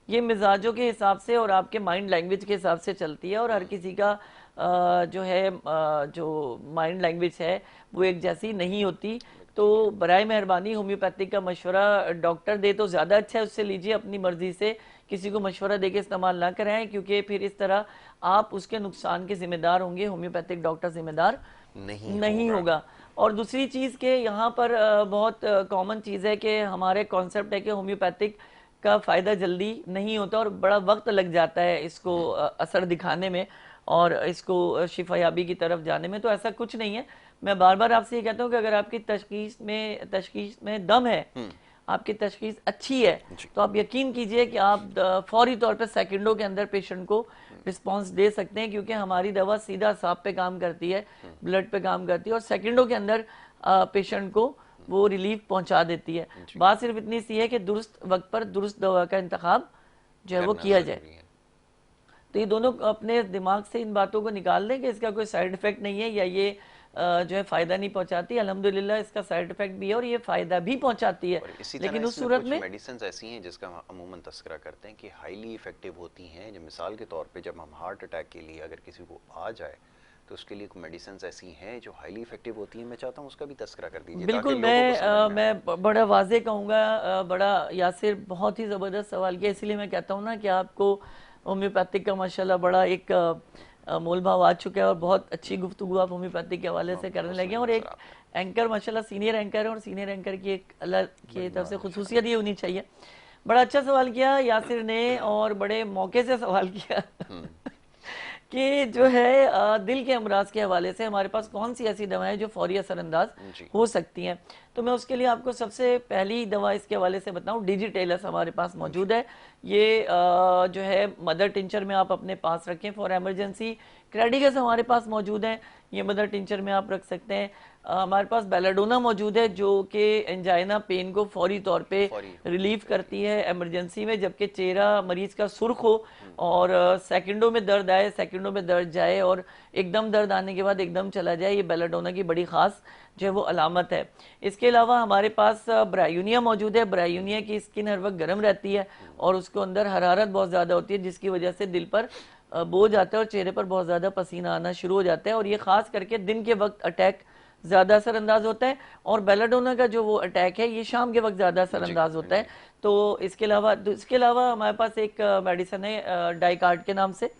ये मिजाजों के हिसाब से और आपके माइंड लैंग्वेज के हिसाब से चलती है, और हर किसी का जो माइंड लैंग्वेज है वो एक जैसी नहीं होती। तो बराए मेहरबानी होम्योपैथिक का मशवरा डॉक्टर दे तो ज़्यादा अच्छा है, उससे लीजिए, अपनी मर्जी से किसी को मशवरा दे के इस्तेमाल ना कराएं, क्योंकि फिर इस तरह आप उसके नुकसान के जिम्मेदार होंगे, होम्योपैथिक डॉक्टर जिम्मेदार नहीं होगा। और दूसरी चीज़ के यहाँ पर बहुत कॉमन चीज़ है कि हमारे कॉन्सेप्ट है कि होम्योपैथिक का फ़ायदा जल्दी नहीं होता और बड़ा वक्त लग जाता है इसको असर दिखाने में और इसको शिफायाबी की तरफ जाने में। तो ऐसा कुछ नहीं है। मैं बार बार आपसे ये कहता हूँ कि अगर आपकी तशखीस में दम है, आपकी तशखीस अच्छी है, तो आप यकीन कीजिए कि आप फौरी तौर पे सेकंडों के अंदर पेशेंट को रिस्पांस दे सकते हैं, क्योंकि हमारी दवा सीधा सांप पे काम करती है, ब्लड पे काम करती है, और सेकंडों के अंदर पेशेंट को वो रिलीफ पहुंचा देती है। बात सिर्फ इतनी सी है कि दुरुस्त वक्त पर दुरुस्त दवा का इंतखाब जो है वो किया जाए। तो ये दोनों अपने दिमाग से इन बातों को निकाल दें कि इसका कोई साइड इफेक्ट नहीं है या ये जो है फ़ायदा नहीं पहुंचाती। अल्हम्दुलिल्लाह इसका साइड इफेक्ट भी है और ये फ़ायदा भी पहुंचाती है, लेकिन उस सूरत में मेडिसिन ऐसी हैं जिसका हम अमूमन तस्करा करते हैं कि हाईली इफेक्टिव होती हैं। जो मिसाल के तौर पे जब हम हार्ट अटैक के लिए अगर किसी को आ जाए तो उसके लिए मेडिसिन ऐसी हैं जो हाईली इफेक्टिव होती हैं। मैं चाहता हूँ उसका भी तस्करा कर दीजिए। बिल्कुल, मैं बड़ा वाजे कहूँगा, बड़ा यासिर बहुत ही ज़बरदस्त सवाल किया, इसलिए मैं कहता हूँ ना कि आपको होम्योपैथिक का माशाल्लाह बड़ा एक मोल भाव आ चुका है और बहुत अच्छी गुफ्तगू आप होम्योपैथिक के हवाले से करने लगे हैं। और एक एंकर माशाल्लाह सीनियर एंकर है, और सीनियर एंकर की एक अल्लाह की तरफ से खुसूसियत ये होनी चाहिए। बड़ा अच्छा सवाल किया यासिर ने, और बड़े मौके से सवाल किया कि जो है दिल के अमराज के हवाले से हमारे पास कौन सी ऐसी दवाएं जो फौरी असरअंदाज हो सकती हैं। तो मैं उसके लिए आपको सबसे पहली दवा इसके हवाले से बताऊं, डिजिटेलस हमारे पास मौजूद है। ये जो है मदर टिंचर में आप अपने पास रखें फॉर एमरजेंसी। क्रेडिगस हमारे पास मौजूद है, ये मदर टिंचर में आप रख सकते हैं। हमारे पास बेलाडोना मौजूद है जो कि एंजाइना पेन को फौरी तौर पे रिलीफ करती है इमरजेंसी में, जबकि चेहरा मरीज का सुर्ख हो और सेकंडों में दर्द आए, सेकंडों में दर्द जाए और एकदम दर्द आने के बाद एकदम चला जाए, ये बेलाडोना की बड़ी खास जो है वो अलामत है। इसके अलावा हमारे पास ब्रायूनिया मौजूद है। ब्रायूनिया की स्किन हर वक्त गर्म रहती है और उसके अंदर हरारत बहुत ज़्यादा होती है, जिसकी वजह से दिल पर बोझ आता है और चेहरे पर बहुत ज़्यादा पसीना आना शुरू हो जाता है, और ये खास करके दिन के वक्त अटैक ज़्यादा असरअंदाज होता है। और बेलाडोना का जो वो अटैक है ये शाम के वक्त ज़्यादा असरअंदाज होता है। तो इसके अलावा हमारे पास एक मेडिसन है डाइकार्ड के नाम से।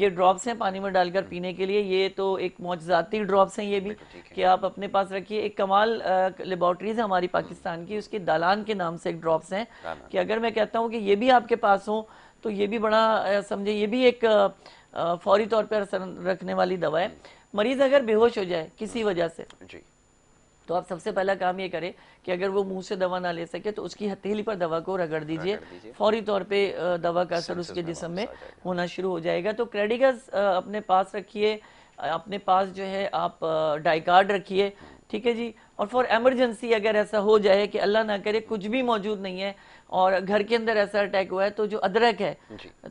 ये ड्रॉप्स हैं पानी में डालकर पीने के लिए। ये तो एक मौजज़ाती ड्रॉप्स हैं ये भी, कि आप अपने पास रखिए। एक कमाल लेबॉर्ट्रीज है हमारी पाकिस्तान की, उसकी दालान के नाम से एक ड्रॉप्स हैं, कि अगर मैं कहता हूँ कि ये भी आपके पास हो तो ये भी बड़ा समझे, ये भी एक फौरी तौर पर असर रखने वाली दवा है। मरीज अगर बेहोश हो जाए किसी वजह से जी, तो आप सबसे पहला काम ये करें कि अगर वो मुंह से दवा ना ले सके तो उसकी हथेली पर दवा को रगड़ दीजिए, फौरी तौर पे दवा का असर उसके जिस्म में होना शुरू हो जाएगा। तो क्रेडिगस अपने पास रखिए, अपने पास जो है आप डाइकार्ड रखिए, ठीक है जी। और फॉर एमरजेंसी अगर ऐसा हो जाए कि अल्लाह ना करे कुछ भी मौजूद नहीं है और घर के अंदर ऐसा अटैक हुआ है, तो जो अदरक है,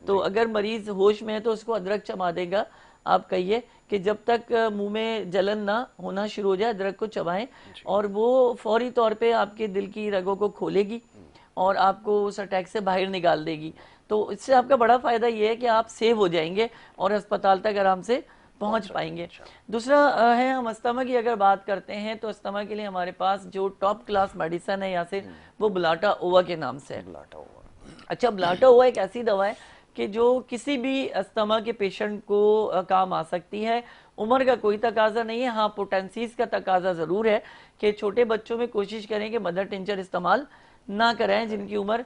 तो अगर मरीज होश में है तो उसको अदरक चबा देगा, आप कहिए कि जब तक मुंह में जलन ना होना शुरू हो जाए अदरक को चबाएं, और वो फौरी तौर पे आपके दिल की रगों को खोलेगी और आपको उस अटैक से बाहर निकाल देगी। तो इससे आपका बड़ा फ़ायदा ये है कि आप सेव हो जाएंगे और अस्पताल तक आराम से पहुंच पाएंगे। दूसरा है, हम अस्थमा की अगर बात करते हैं तो अस्थमा के लिए हमारे पास जो टॉप क्लास मेडिसन है यहाँ से, वो ब्लाटा ओवा के नाम से है। अच्छा, ब्लाटा ओवा एक ऐसी दवा है कि जो किसी भी अस्थमा के पेशेंट को काम आ सकती है। उम्र का कोई तकाजा नहीं है, हाँ पोटेंसीज का तकाजा ज़रूर है कि छोटे बच्चों में कोशिश करें कि मदर टिंचर इस्तेमाल ना कराएं। जिनकी उम्र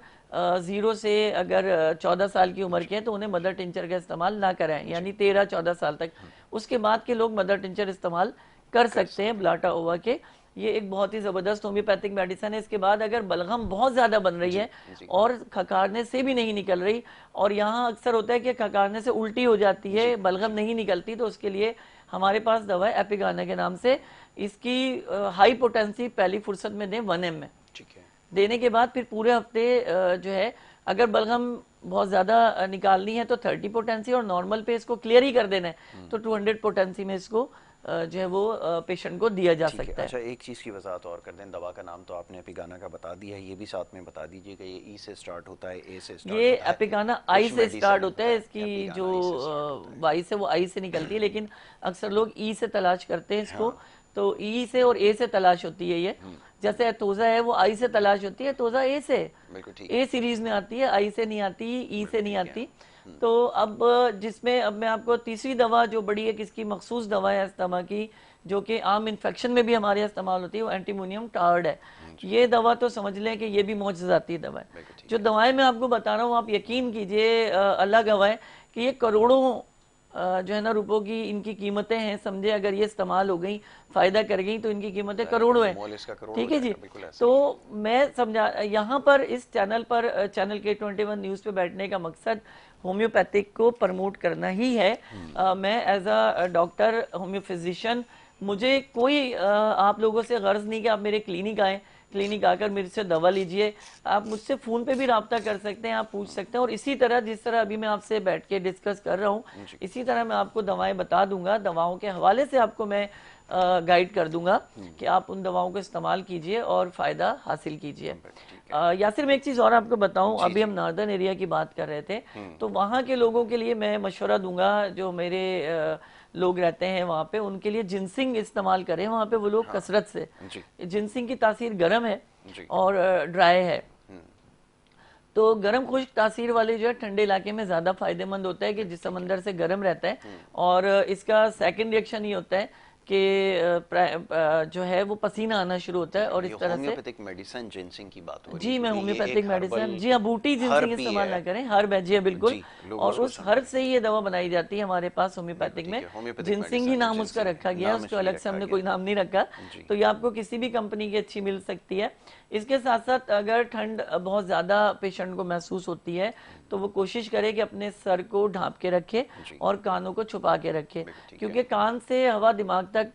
0 से अगर 14 साल की उम्र के हैं तो उन्हें मदर टिंचर का इस्तेमाल ना कराएं, यानी 13-14 साल तक। उसके बाद के लोग मदर टिंचर इस्तेमाल कर सकते हैं ब्लाटा ओवा के। ये एक बहुत ही ज़बरदस्त होम्योपैथिक मेडिसिन है। इसके बाद अगर बलगम बहुत ज़्यादा बन रही है और खकारने से भी नहीं निकल रही, और यहाँ अक्सर होता है कि खकारने से उल्टी हो जाती है, बलगम नहीं निकलती, तो उसके लिए हमारे पास दवा है एपिगाना के नाम से। इसकी हाई पोटेंसी पहली फुर्सत में दें 1 ml में। देने के बाद फिर पूरे हफ्ते जो है, अगर बलगम बहुत ज़्यादा निकालनी है तो 30 पोटेंसी, और नॉर्मल पे इसको क्लियर ही कर देना है तो 200 पोटेंसी में इसको जो है वो पेशेंट को दिया जा सकता है। अच्छा, एक चीज़ की वजाहत और कर दें, दवा का नाम तो आपने एपिगाना का बता दिया है, ये भी साथ में बता दीजिए कि ये ई से स्टार्ट होता है, ए से स्टार्ट ये होता है? एपिगाना आई से स्टार्ट होता है। इसकी एपिगाना जो आई से स्टार्ट होता है। वाई से वो आई से निकलती है, लेकिन अक्सर लोग ई से तलाश करते हैं इसको। तो ई से और ए से तलाश होती है ये। जैसे एतोजा है वो आई से तलाश होती है, एतोजा ए से, ए सीरीज में आती है, आई से नहीं आती, ई से नहीं आती। तो अब जिसमें अब मैं आपको तीसरी दवा जो बड़ी एक इसकी मखसूस दवा है अस्थमा की, जो कि आम इन्फेक्शन में भी हमारे इस्तेमाल होती है, वो एंटीमोनियम टार्ड है। ये दवा तो समझ लें कि ये भी मौजज़ाती दवा है। जो दवाएं मैं आपको बता रहा हूँ, आप यकीन कीजिए अल्लाह गवाह है कि ये करोड़ों जो है ना रुपयों की इनकी कीमतें हैं। समझे, अगर ये इस्तेमाल हो गई, फ़ायदा कर गई, तो इनकी कीमतें करोड़ों हैं। ठीक है जी। तो मैं समझा यहाँ पर इस चैनल पर, चैनल K21 न्यूज़ पे बैठने का मकसद होम्योपैथिक को प्रमोट करना ही है। मैं एज अ डॉक्टर होम्योफिजिशियन, मुझे कोई आप लोगों से गर्ज नहीं कि आप मेरे क्लिनिक आएँ, क्लिनिक आकर मेरे से दवा लीजिए। आप मुझसे फ़ोन पे भी रब्ता कर सकते हैं, आप पूछ सकते हैं। और इसी तरह जिस तरह अभी मैं आपसे बैठ के डिस्कस कर रहा हूँ, इसी तरह मैं आपको दवाएं बता दूंगा, दवाओं के हवाले से आपको मैं गाइड कर दूंगा कि आप उन दवाओं को इस्तेमाल कीजिए और फ़ायदा हासिल कीजिए। यासिर, मैं एक चीज़ और आपको बताऊं, अभी हम नॉर्दर्न एरिया की बात कर रहे थे, तो वहाँ के लोगों के लिए मैं मशवरा दूंगा, जो मेरे लोग रहते हैं वहाँ पे, उनके लिए जिनसिंग इस्तेमाल करें। वहाँ पे वो लोग कसरत से, जिनसिंग की तासीर गर्म है और ड्राई है, तो गर्म खुश्क तासीर वाले जो है ठंडे इलाके में ज़्यादा फायदेमंद होता है कि जिस समंदर से गर्म रहता है। और इसका सेकंड रिएक्शन ये होता है कि जो है वो पसीना आना शुरू होता है। और इस तरह से होम्योपैथिक मेडिसिन जिनसिंग की बात हो रही है। जी, मैं होम्योपैथिक मेडिसिन, जी हाँ, बूटी जिनसिंग इस्तेमाल ना करें, हर्ब है जी बिल्कुल। और उस हर्ब से ही ये दवा बनाई जाती है हमारे पास होम्योपैथिक में। जिनसिंग ही नाम उसका रखा गया है, उसको अलग से हमने कोई नाम नहीं रखा। तो ये आपको किसी भी कंपनी की अच्छी मिल सकती है। इसके साथ साथ अगर ठंड बहुत ज़्यादा पेशेंट को महसूस होती है तो वो कोशिश करे कि अपने सर को ढांप के रखे और कानों को छुपा के रखे, क्योंकि कान से हवा दिमाग तक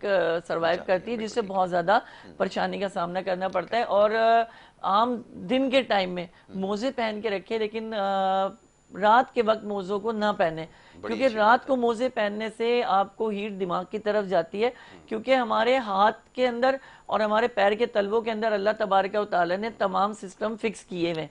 सरवाइव करती है, जिससे बहुत ज़्यादा परेशानी का सामना करना पड़ता है। और आम दिन के टाइम में मोजे पहन के रखे, लेकिन रात के वक्त मोज़ों को ना पहने, क्योंकि रात को मोजे पहनने से आपको हीट दिमाग की तरफ जाती है। क्योंकि हमारे हाथ के अंदर और हमारे पैर के तलवों के अंदर अल्लाह तबारक व तआला ने तमाम सिस्टम फिक्स किए हुए,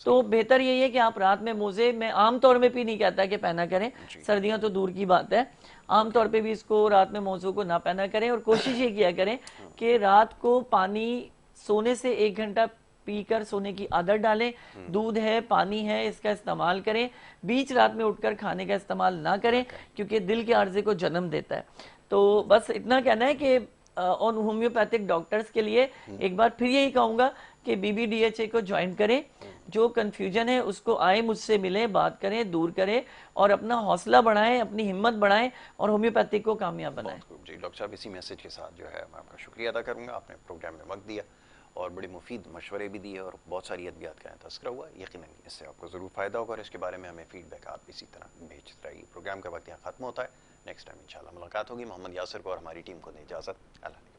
तो बेहतर यही है कि आप रात में मोजे, मैं आमतौर में भी नहीं कहता कि पहना करें, सर्दियां तो दूर की बात है, आमतौर पे भी इसको रात में मोज़ों को ना पहना करें। और कोशिश ये किया करें कि रात को पानी सोने से 1 घंटा पीकर सोने की आदत डालें। दूध है, पानी है, इसका इस्तेमाल करें। बीच रात में उठकर खाने का इस्तेमाल ना करें, क्योंकि दिल के आर्जे को जन्म देता है। तो बस इतना कहना है कि और होम्योपैथिक डॉक्टर्स के लिए एक बार फिर यही कहूँगा कि BBDHA को ज्वाइन करें। जो कन्फ्यूजन है उसको आए, मुझसे मिलें, बात करें, दूर करें और अपना हौसला बढ़ाएं, अपनी हिम्मत बढ़ाएं और होम्योपैथिक को कामयाब बनाएं। जी डॉक्टर साहब, इसी मैसेज के साथ जो है मैं आपका शुक्रिया अदा करूँगा। आपने प्रोग्राम में वक्त दिया और बड़ी मुफीद मशवरे भी दिए और बहुत सारी अद्वियात का तस्करा हुआ। यकीनन इससे आपको ज़रूर फ़ायदा होगा और इसके बारे में हमें फीडबैक आप इसी तरह भेजते रहिए। प्रोग्राम का वक्त यहाँ ख़त्म होता है। नेक्स्ट टाइम इंशाल्लाह मुलाकात होगी। मोहम्मद यासिर को और हमारी टीम को दे इजाज़त। अल्लाह।